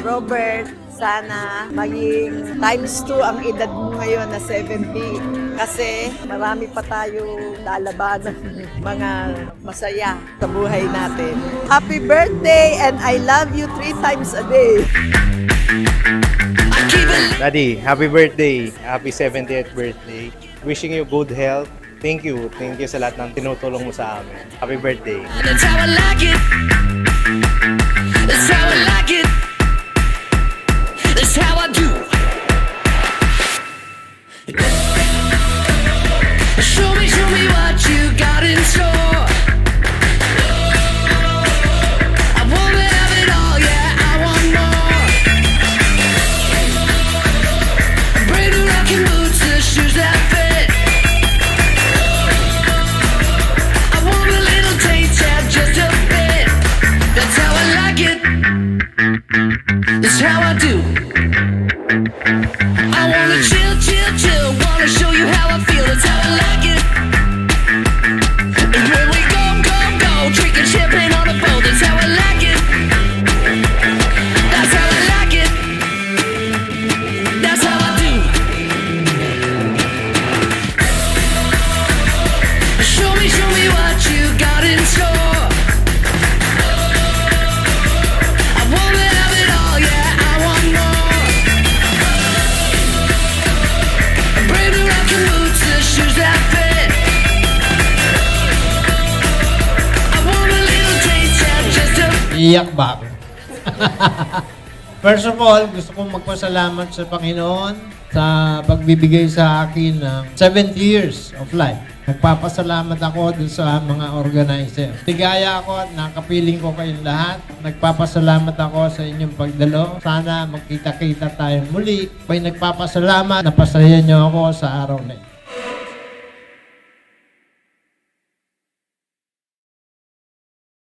Robert, sana maging ×2 ang edad mo ngayon na 70. Kasi marami pa tayong lalabanan mga masaya sa buhay natin. Happy birthday and I love you 3 times a day. Daddy, happy birthday. Happy 70th birthday. Wishing you good health. Thank you. Thank you sa lahat ng tinutulong mo sa amin. Happy birthday. That's how I like it. That's how I like it. That's how I do. Show me what you got in store. I wanna have it all, yeah, I want more. Brand new rocking boots, the shoes that fit. I want a little taste, yeah, just a bit. That's how I like it. That's how I do. I wanna chill, chill, chill. Wanna show you how I feel. That's how I like it. And when we go, go, go, drinking champagne on the boat. That's how I like it. That's how I like it. That's how I do. Show me what you got in store. I wanna have it all, yeah, I want more. Brand new rocking boots, the shoes that fit. I want a little taste, yeah, just a Iyak ba ako? First of all, gusto kong magpasalamat sa Panginoon sa pagbibigay sa akin ng 70 years of life. Nagpapasalamat ako dun sa mga organizer. Ligaya ako at nakapiling ko kayong lahat. Nagpapasalamat ako sa inyong pagdalo. Sana magkita-kita tayo muli. May nagpapasalamat na pasaya niyo ako sa araw na ito.